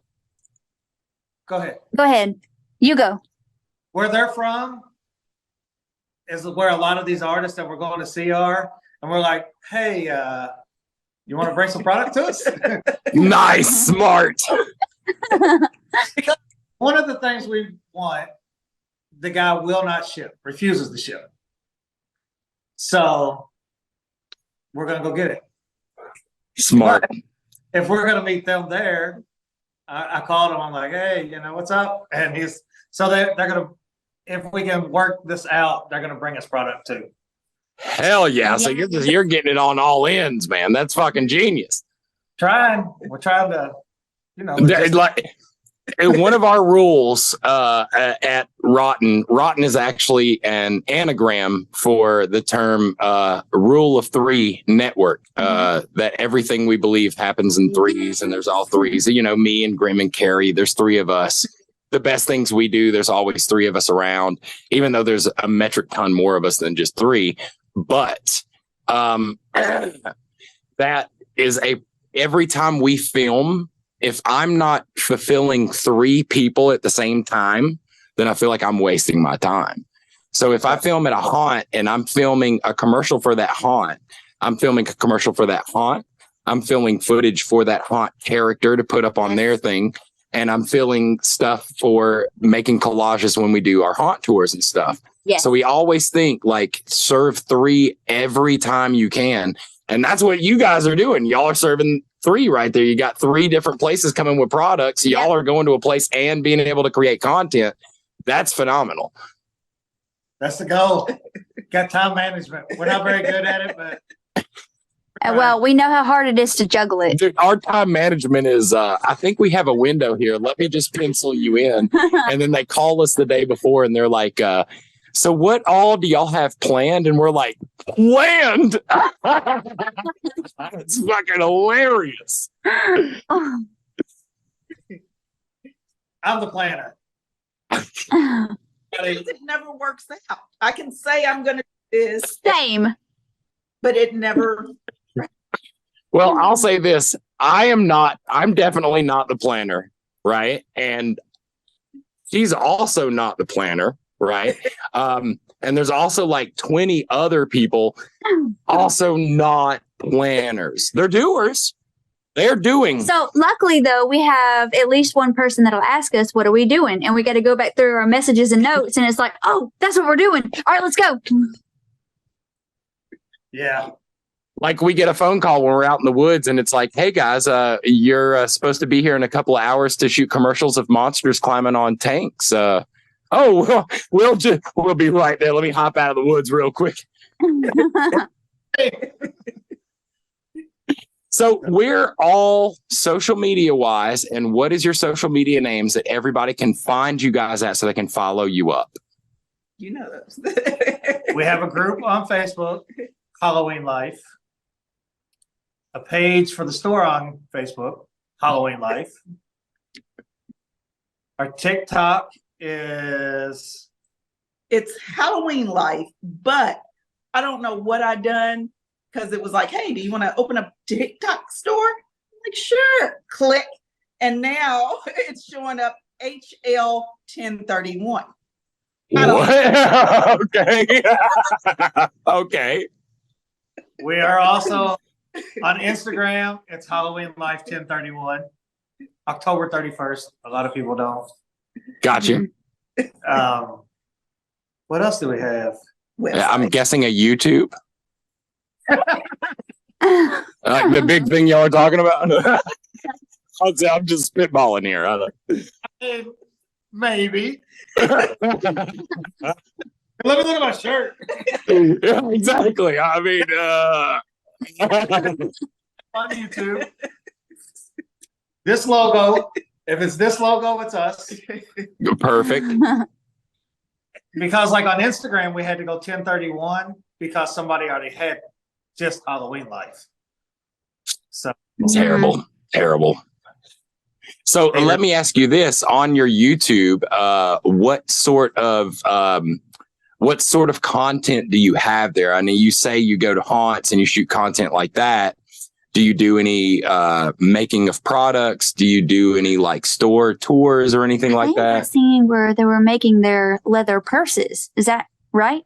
go ahead. go ahead. You go. Where they're from is where a lot of these artists that we're going to see are. And we're like, hey, you want to bring some product to us? Nice, smart. Because one of the things we want, the guy will not ship, refuses to ship. So we're going to go get it. Smart. But if we're going to meet them there, I called him. I'm like, hey, what's up? And they're going to, if we can work this out, they're going to bring us product too. Hell yeah. So you're getting it on all ends, man. That's fucking genius. We're trying to, Like one of our rules at Rotten is actually an anagram for the term rule of 3 network, that everything we believe happens in threes, and there's all threes. Me and Grim and Carrie, there's 3 of us. the best things we do, there's always three of us around, even though there's a metric ton more of us than just three. But that is every time we film, if I'm not fulfilling three people at the same time, then I feel like I'm wasting my time. So if I film at a haunt and I'm filming a commercial for that haunt, I'm filming a commercial for that haunt. I'm filming footage for that haunt character to put up on their thing. And I'm filming stuff for making collages when we do our haunt tours and stuff. Yes. So we always think like serve three every time you can. And that's what you guys are doing. Y'all are serving three right there. You got three different places coming with products. Y'all are going to a place and being able to create content. That's phenomenal. That's the goal. Got time management. We're not very good at it, but. Well, we know how hard it is to juggle it. Dude, our time management is, I think we have a window here. Let me just pencil you in. And then they call us the day before and they're like, so what all do y'all have planned? And we're like, planned? It's fucking hilarious. Oh. I'm the planner. It never works out. I can say I'm going to do this, Same. but it never. Well, I'll say this. I'm definitely not the planner, right? And she's also not the planner, right? And there's also like 20 other people also not planners. They're doers. They're doing. So luckily, though, we have at least one person that'll ask us, what are we doing? And we got to go back through our messages and notes. And it's like, oh, that's what we're doing. All right, let's go. Yeah. Like we get a phone call when we're out in the woods and it's like, hey guys, you're supposed to be here in a couple of hours to shoot commercials of monsters climbing on tanks. We'll be right there. Let me hop out of the woods real quick. So we're all social media wise. And what is your social media names that everybody can find you guys at so they can follow you up? You know those. We have a group on Facebook, Halloween Life. A page for the store on Facebook, Halloween Life. Our TikTok is. It's Halloween Life, but I don't know what I done because it was like, hey, do you want to open a TikTok store? I'm like, sure. Click. And now it's showing up HL1031. What? Okay. Okay. We are also on Instagram. It's Halloween Life 1031. October 31st. A lot of people don't. Gotcha. What else do we have? I'm guessing a YouTube. Like the big thing y'all are talking about. I'm just spitballing here. Maybe. Let me look at my shirt. Yeah, exactly. I mean, on YouTube. This logo, if it's this logo, it's us. perfect. Because like on Instagram, we had to go 1031 because somebody already had just Halloween Life. So Terrible. So let me ask you this: on your YouTube, what sort of content do you have there? I mean, you say you go to haunts and you shoot content like that. Do you do any making of products? Do you do any like store tours or anything like that? I've seen where they were making their leather purses. Is that right?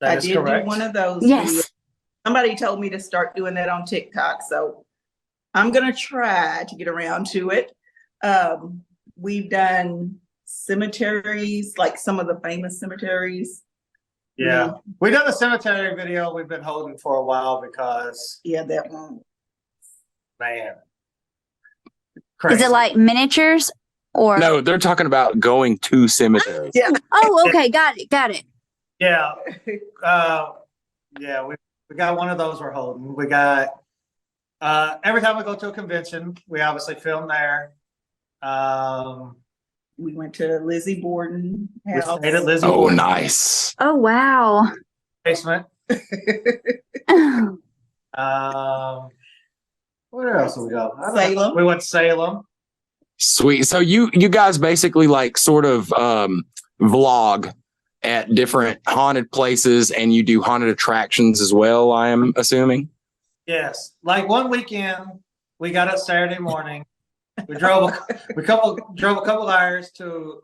that I is did correct. do one of those. Yes. Somebody told me to start doing that on TikTok. So I'm going to try to get around to it. We've done cemeteries, like some of the famous cemeteries. Yeah. We done the cemetery video we've been holding for a while because Yeah, that one. man. Is Crazy. it like miniatures or? No, they're talking about going to cemeteries. Yeah. Oh, okay. Got it. Yeah. Yeah, we got one of those we're holding. We got every time we go to a convention, we obviously film there. We went to Lizzie Borden We house. stayed at Lizzie Oh, Borden's nice. Oh, wow. basement. Where else did we go? I don't know. Salem. We went to Salem. Sweet. So you guys basically like sort of vlog at different haunted places, and you do haunted attractions as well, I am assuming. Yes. Like one weekend, we got up Saturday morning. We drove a couple hours to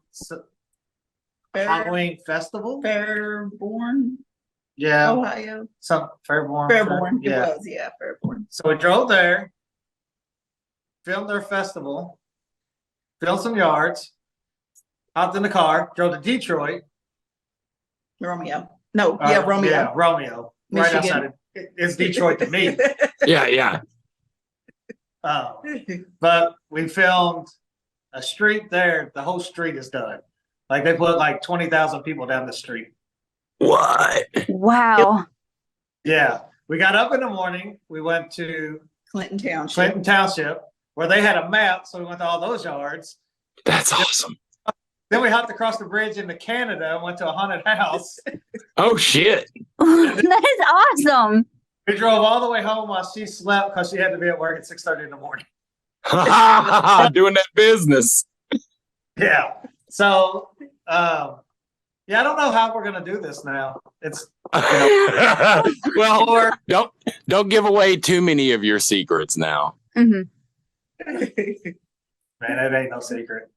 Halloween festival. Fairborn, Yeah. Ohio. Some Fairborn. Fairborn. Yeah. It was, yeah, Fairborn. So we drove there, filmed their festival, filmed some yards, hopped in the car, drove to Detroit. Romeo. No, yeah, Romeo. Yeah, Romeo. Right Michigan. outside of it's Detroit to me. Yeah. But we filmed a street there. The whole street is done. Like they put like 20,000 people down the street. What? Wow. Yeah. We got up in the morning. We went to Clinton Township. Clinton Township where they had a map. So we went to all those yards. That's awesome. Then we hopped across the bridge into Canada and went to a haunted house. Oh shit. That is awesome. We drove all the way home while she slept because she had to be at work at 6:30 in the morning. Doing that business. Yeah. So, yeah, I don't know how we're gonna do this now. It's well, don't give away too many of your secrets now. Hmm. man, it ain't no secret.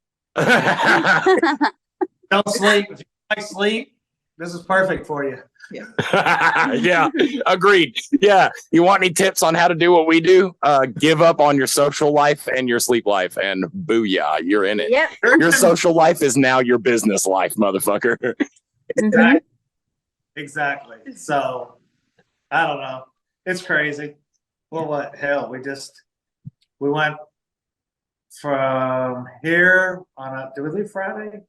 Don't sleep. If you like sleep, this is perfect for you. Yeah, agreed. Yeah, you want any tips on how to do what we do? Give up on your social life and your sleep life, and booyah, you're in it. Yep. Your social life is now your business life, motherfucker. Mhm. Exactly. So, I don't know. It's crazy. Well, what hell? We went from here on did we leave Friday?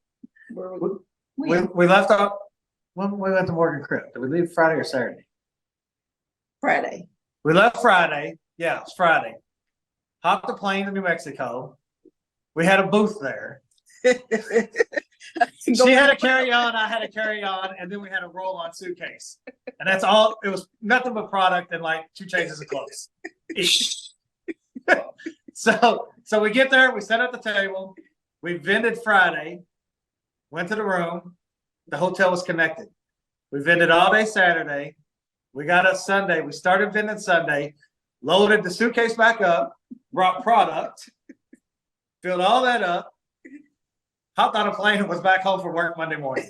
We left off when we went to Morgan Crypt. Did we leave Friday or Saturday? Friday. We left Friday. Yeah, it's Friday. Hopped the plane to New Mexico. We had a booth there. She had a carry-on, I had a carry-on, and then we had a roll-on suitcase. And that's all. It was nothing but product and like 2 changes of clothes. So we get there, we set up the table, we vended Friday, went to the room, the hotel was connected. We vended all day Saturday. We got up Sunday, we started vending Sunday, loaded the suitcase back up, brought product, filled all that up, hopped on a plane and was back home for work Monday morning.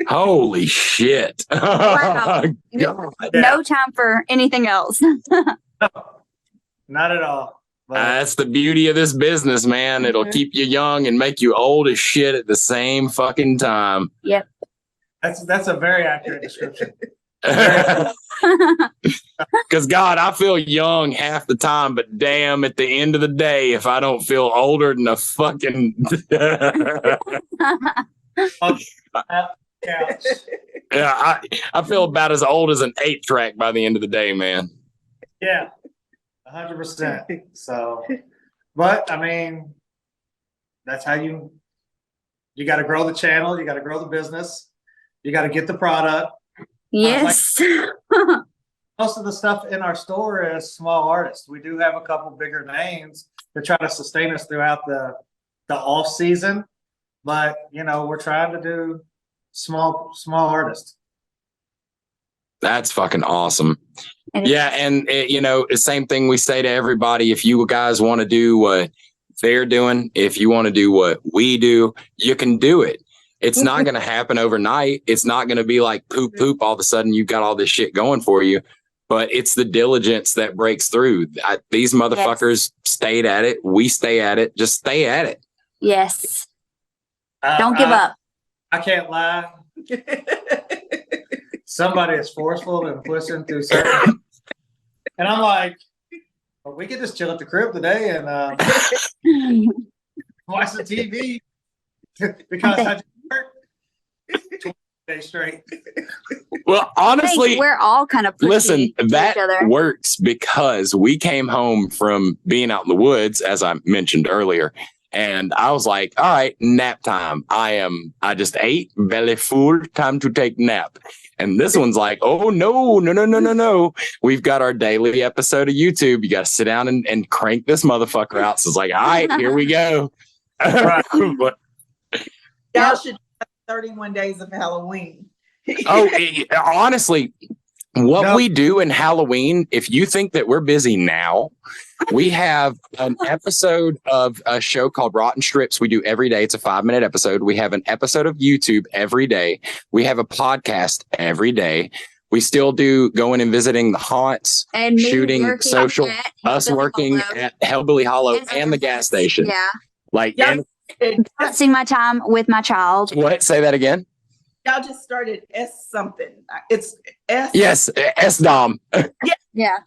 Holy shit. Wow. God. No time for anything else. Not at all. But That's the beauty of this business, man. It'll keep you young and make you old as shit at the same fucking time. Yep. that's a very accurate description. Because God, I feel young half the time, but damn, at the end of the day, if I don't feel older than a fucking Couch. yeah, I feel about as old as an 8-track by the end of the day, man. Yeah, 100%. So, but I mean, that's how you got to grow the channel, you got to grow the business, you got to get the product. Yes. Most of the stuff in our store is small artists. We do have a couple bigger names that try to sustain us throughout the off season, but we're trying to do small artists. That's fucking awesome. And Yeah, and the same thing we say to everybody: if you guys want to do what they're doing, if you want to do what we do, you can do it. It's not going to happen overnight. It's not going to be like poop. All of a sudden, you've got all this shit going for you. But it's the diligence that breaks through. These motherfuckers stayed at it. We stay at it. Just stay at it. Yes. Don't give up. I can't lie. Somebody is forceful and pushing through certain. And I'm like, well, we could just chill at the crib today and watch the TV because I just worked 20 days straight. Well, I honestly, think we're all kind of pushy listen, to that each other. works because we came home from being out in the woods, as I mentioned earlier. And I was like, all right, nap time. I just ate, belly full, time to take nap. And this one's like, oh, no. We've got our daily episode of YouTube. You got to sit down and crank this motherfucker out. So it's like, all right, here we go. Right. But, Y'all should have 31 days of Halloween. honestly, what No. we do in Halloween, if you think that we're busy now, we have an episode of a show called Rotten Strips we do every day. It's a 5-minute episode. We have an episode of YouTube every day. We have a podcast every day. We still do going and visiting the haunts, And me shooting working social, at us Hillbilly working Hollow. at Hillbilly Hollow and the gas station. Yeah. Like, Y'all, and Balancing my time with my child. what? Say that again. y'all just started S something. It's S. Yes, S-Dom. Yeah.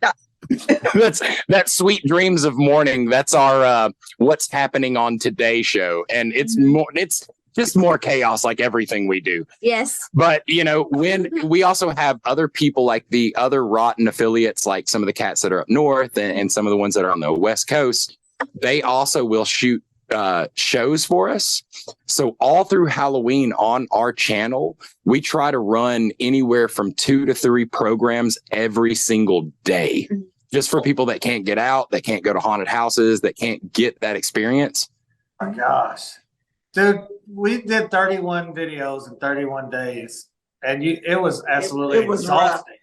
That's Sweet Dreams of Morning. That's our What's Happening on Today show. And it's just more chaos like everything we do. Yes. But when we also have other people like the other Rotten affiliates, like some of the cats that are up north and some of the ones that are on the West Coast, they also will shoot shows for us. So all through Halloween on our channel, we try to run anywhere from 2 to 3 programs every single day, just for people that can't get out, that can't go to haunted houses, that can't get that experience. Oh my gosh. Dude, we did 31 videos in 31 days, and it was absolutely It was rough. exhausting.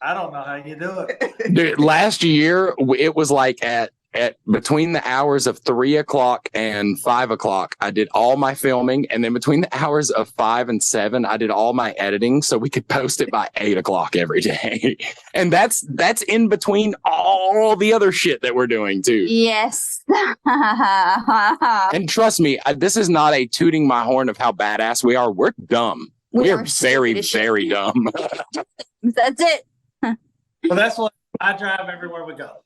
I don't know how you do it. Dude, last year it was like at between the hours of 3 o'clock and 5 o'clock, I did all my filming, and then between the hours of 5 and 7, I did all my editing so we could post it by 8 o'clock every day. And that's in between all the other shit that we're doing too. Yes. And trust me, this is not a tooting my horn of how badass we are. We're dumb. We are very, very dumb. That's it. Well, that's what I drive everywhere we go.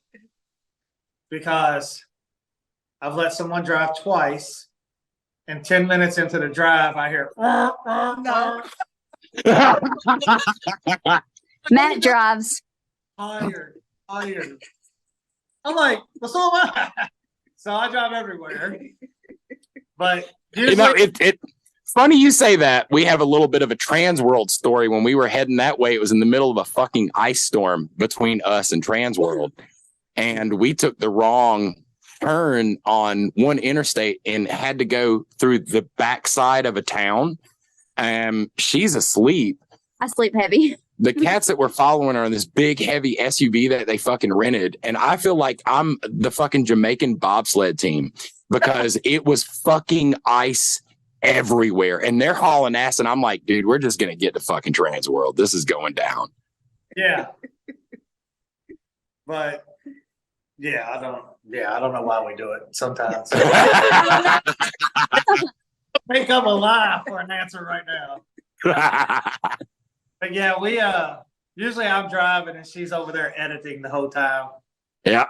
Because I've let someone drive twice, and 10 minutes into the drive, I hear, No. Matt drives. tired. I'm like, well, so am I. So I drive everywhere. But usually, it funny you say that. We have a little bit of a Trans World story. When we were heading that way, it was in the middle of a fucking ice storm between us and Trans World. And we took the wrong turn on one interstate and had to go through the backside of a town. She's asleep. I sleep heavy. The cats that were following her in this big, heavy SUV that they fucking rented. And I feel like I'm the fucking Jamaican bobsled team because it was fucking ice everywhere. And they're hauling ass. And I'm like, dude, we're just going to get to fucking Trans World. This is going down. yeah. But yeah, I don't know why we do it sometimes. I think I'm alive for an answer right now. But yeah, we usually I'm driving and she's over there editing the whole time. Yeah.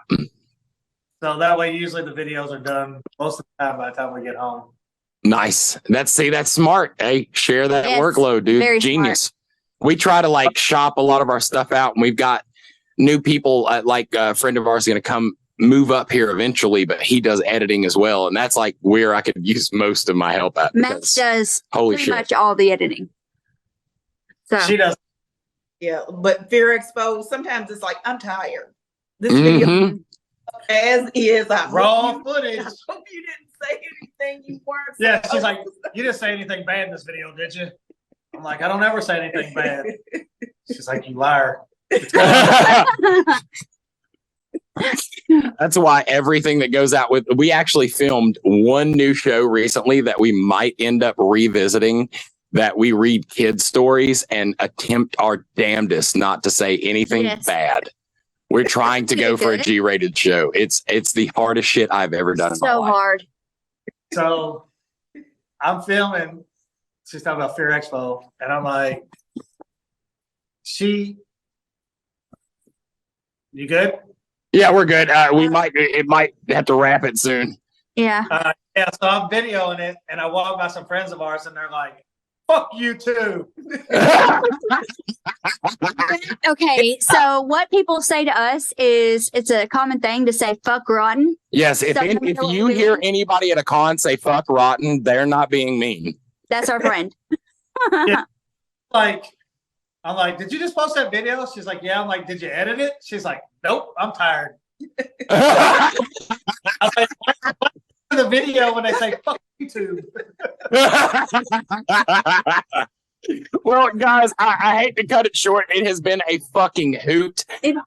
So that way usually the videos are done most of the time by the time we get home. Nice. That's smart. Hey, share that Yes, workload, dude. very Genius. We try to like shop a lot of our stuff out, and we've got new people like a friend of ours is going to come move up here eventually, but he does editing as well. And that's like where I could use most of my help at. Matt because does holy pretty shit. much all the editing. So She does. Yeah, but Fear Exposed, sometimes it's like, I'm tired. This video Mhm. as is. I hope Raw you- footage. I hope you didn't say anything you weren't. Yeah, she's supposed like, to you didn't say anything bad in this video, did you? I'm like, I don't ever say anything bad. She's like, you liar. That's why everything that goes out with, we actually filmed one new show recently that we might end up revisiting, that we read kids stories and attempt our damnedest not to say anything Yes. bad. We're trying to go for a Good. G-rated show. It's the hardest shit I've ever done in my so life. hard. So I'm filming. She's talking about Fear Expo, and I'm like, you good? Yeah, we're good. It might have to wrap it soon. Yeah. Yeah, so I'm videoing it, and I walk by some friends of ours, and they're like, fuck you too. Okay. So what people say to us is it's a common thing to say "fuck rotten." Yes, if you hear anybody at a con say "fuck rotten," they're not being mean. That's our friend. Yeah. Like, I'm like, did you just post that video? She's like, yeah. I'm like, did you edit it? She's like, nope, I'm tired. I was like, the video when they say fuck YouTube. Well, guys, I hate to cut it short. It has been a fucking hoot.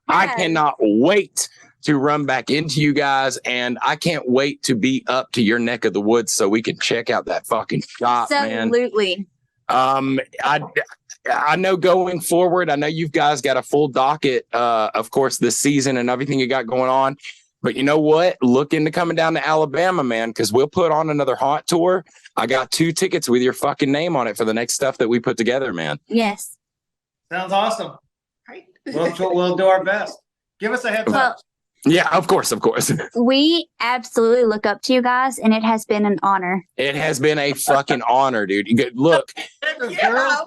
I cannot wait to run back into you guys, and I can't wait to be up to your neck of the woods so we can check out that fucking shop, man. Absolutely. I know going forward, I know you guys got a full docket, of course, this season and everything you got going on. But you know what? Look into coming down to Alabama, man, because we'll put on another haunt tour. I got 2 tickets with your fucking name on it for the next stuff that we put together, man. Yes. Sounds awesome. Right. We'll do our best. Give us a heads up. Yeah, of course. We absolutely look up to you guys, and it has been an honor. It has been a fucking honor, dude. Look, Yeah.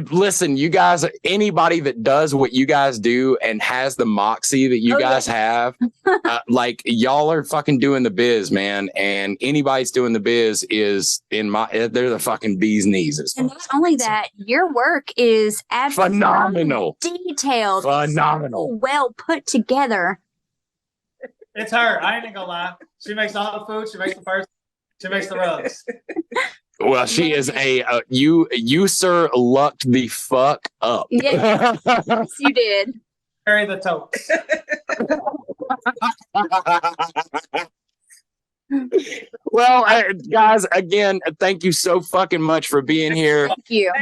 listen, you guys, anybody that does what you guys do and has the moxie that you guys have, like y'all are fucking doing the biz, man. And anybody's doing the biz is they're the fucking bee's knees. And not only that, your work is absolutely Phenomenal. detailed, Phenomenal. well put together. It's her. I ain't gonna lie. She makes all the food. She makes the first. She makes the rugs. Well, she is you sir lucked the fuck up. Yes, yes, you did. Carry the totes. Well, guys, again, thank you so fucking much for being here. Thank you.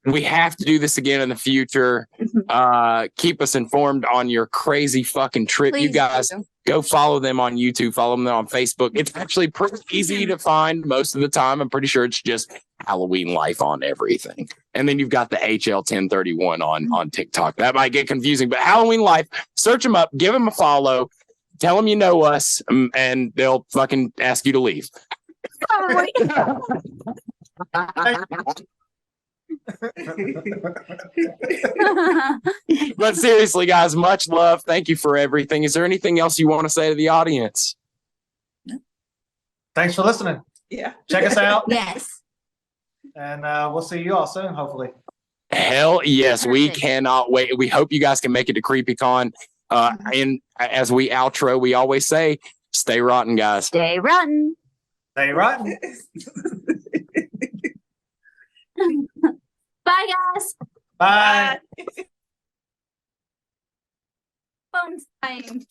We have to do this again in the future. Keep us informed on your crazy fucking trip. Please you guys do. go follow them on YouTube, follow them on Facebook. It's actually pretty easy to find most of the time. I'm pretty sure it's just Halloween Life on everything. And then you've got the HL 1031 on TikTok. That might get confusing, but Halloween Life, search them up, give them a follow. Tell them you know us, and they'll fucking ask you to leave. Probably. But seriously, guys, much love. Thank you for everything. Is there anything else you want to say to the audience? Thanks for listening. Yeah. Check us out. Yes. And we'll see you all soon, hopefully. Hell yes, we Perfect. cannot wait. We hope you guys can make it to CreepyCon. And as we outro, we always say, stay rotten, guys. Stay rotten. Stay rotten. Bye, guys. Bye. Phone's dying.